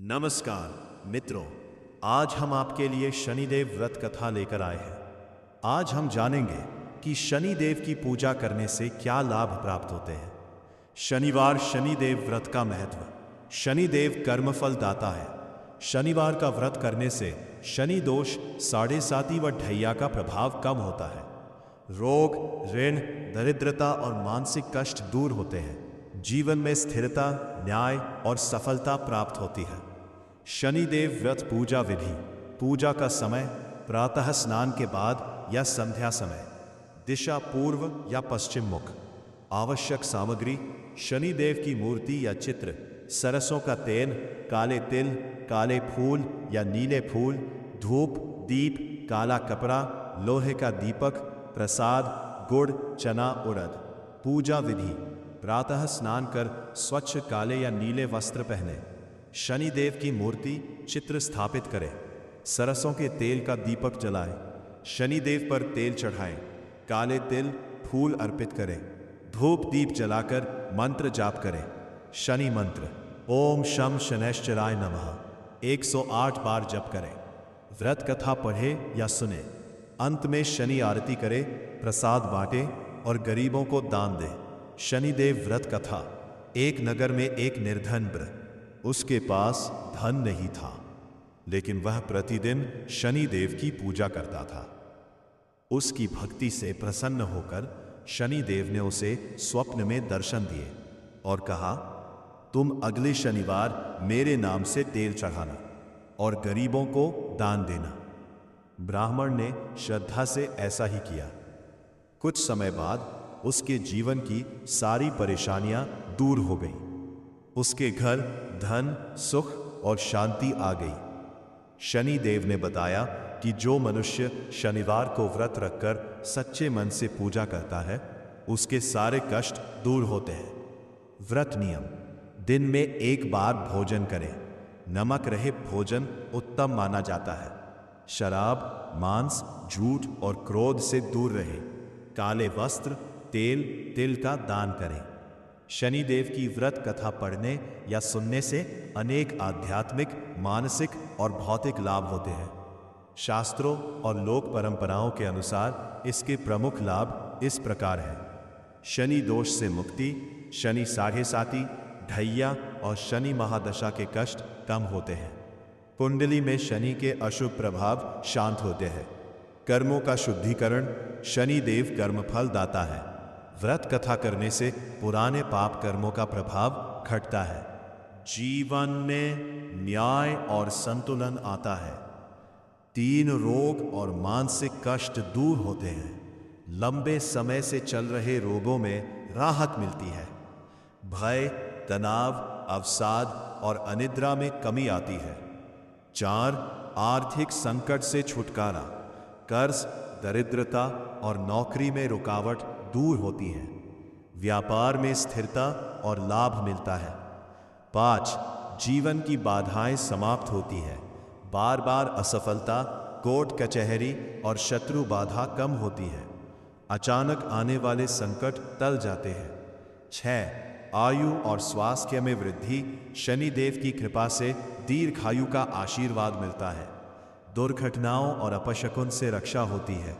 नमस्कार मित्रों, आज हम आपके लिए शनिदेव व्रत कथा लेकर आए हैं। आज हम जानेंगे कि शनिदेव की पूजा करने से क्या लाभ प्राप्त होते हैं। शनिवार शनिदेव व्रत का महत्व। शनिदेव कर्मफल दाता है। शनिवार का व्रत करने से शनि दोष, साढ़े साती व ढैया का प्रभाव कम होता है। रोग, ऋण, दरिद्रता और मानसिक कष्ट दूर होते हैं। जीवन में स्थिरता, न्याय और सफलता प्राप्त होती है। शनिदेव व्रत पूजा विधि। पूजा का समय प्रातः स्नान के बाद या संध्या समय। दिशा पूर्व या पश्चिम मुख। आवश्यक सामग्री: शनिदेव की मूर्ति या चित्र, सरसों का तेल, काले तिल, काले फूल या नीले फूल, धूप, दीप, काला कपड़ा, लोहे का दीपक, प्रसाद, गुड़, चना, उड़द। पूजा विधि: प्रातः स्नान कर स्वच्छ काले या नीले वस्त्र पहने। शनिदेव की मूर्ति, चित्र स्थापित करें। सरसों के तेल का दीपक जलाएं। शनिदेव पर तेल चढ़ाएं। काले तिल, फूल अर्पित करें। धूप दीप जलाकर मंत्र जाप करें। शनि मंत्र: ओम शम शनैश्चराय नमः 108 बार जप करें। व्रत कथा पढ़े या सुने। अंत में शनि आरती करें, प्रसाद बांटे और गरीबों को दान दें। शनिदेव व्रत कथा। एक नगर में एक निर्धन वृद्ध, उसके पास धन नहीं था, लेकिन वह प्रतिदिन शनिदेव की पूजा करता था। उसकी भक्ति से प्रसन्न होकर शनिदेव ने उसे स्वप्न में दर्शन दिए और कहा, तुम अगले शनिवार मेरे नाम से तेल चढ़ाना और गरीबों को दान देना। ब्राह्मण ने श्रद्धा से ऐसा ही किया। कुछ समय बाद उसके जीवन की सारी परेशानियां दूर हो गईं। उसके घर धन, सुख और शांति आ गई। शनिदेव ने बताया कि जो मनुष्य शनिवार को व्रत रखकर सच्चे मन से पूजा करता है, उसके सारे कष्ट दूर होते हैं। व्रत नियम: दिन में एक बार भोजन करें। नमक रहित भोजन उत्तम माना जाता है। शराब, मांस, झूठ और क्रोध से दूर रहे। काले वस्त्र, तेल, तिल का दान करें। शनिदेव की व्रत कथा पढ़ने या सुनने से अनेक आध्यात्मिक, मानसिक और भौतिक लाभ होते हैं। शास्त्रों और लोक परंपराओं के अनुसार इसके प्रमुख लाभ इस प्रकार हैं। शनि दोष से मुक्ति, शनि साढ़े साती, ढैया और शनि महादशा के कष्ट कम होते हैं। कुंडली में शनि के अशुभ प्रभाव शांत होते हैं। कर्मों का शुद्धिकरण: शनिदेव कर्मफल दाता है। व्रत कथा करने से पुराने पाप कर्मों का प्रभाव घटता है। जीवन में न्याय और संतुलन आता है। 3 रोग और मानसिक कष्ट दूर होते हैं। लंबे समय से चल रहे रोगों में राहत मिलती है। भय, तनाव, अवसाद और अनिद्रा में कमी आती है। 4 आर्थिक संकट से छुटकारा। कर्ज, दरिद्रता और नौकरी में रुकावट दूर होती है। व्यापार में स्थिरता और लाभ मिलता है। 5 जीवन की बाधाएं समाप्त होती है। बार बार असफलता, कोर्ट कचहरी और शत्रु बाधा कम होती है। अचानक आने वाले संकट टल जाते हैं। 6 आयु और स्वास्थ्य में वृद्धि। शनिदेव की कृपा से दीर्घायु का आशीर्वाद मिलता है। दुर्घटनाओं और अपशकुन से रक्षा होती है।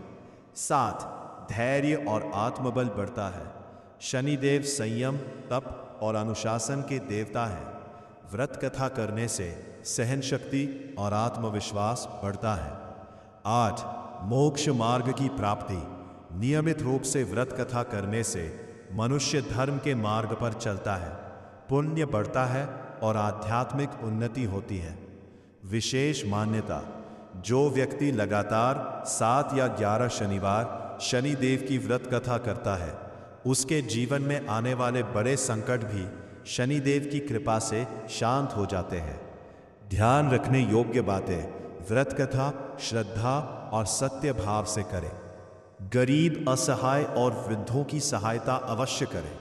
7 धैर्य और आत्मबल बढ़ता है। शनिदेव संयम, तप और अनुशासन के देवता हैं। व्रत कथा करने से सहन शक्ति और आत्मविश्वास बढ़ता है। 8 मोक्ष मार्ग की प्राप्ति। नियमित रूप से व्रत कथा करने से मनुष्य धर्म के मार्ग पर चलता है, पुण्य बढ़ता है और आध्यात्मिक उन्नति होती है। विशेष मान्यता: जो व्यक्ति लगातार 7 या 11 शनिवार शनिदेव की व्रत कथा करता है, उसके जीवन में आने वाले बड़े संकट भी शनिदेव की कृपा से शांत हो जाते हैं। ध्यान रखने योग्य बातें: व्रत कथा श्रद्धा और सत्य भाव से करें। गरीब, असहाय और वृद्धों की सहायता अवश्य करें।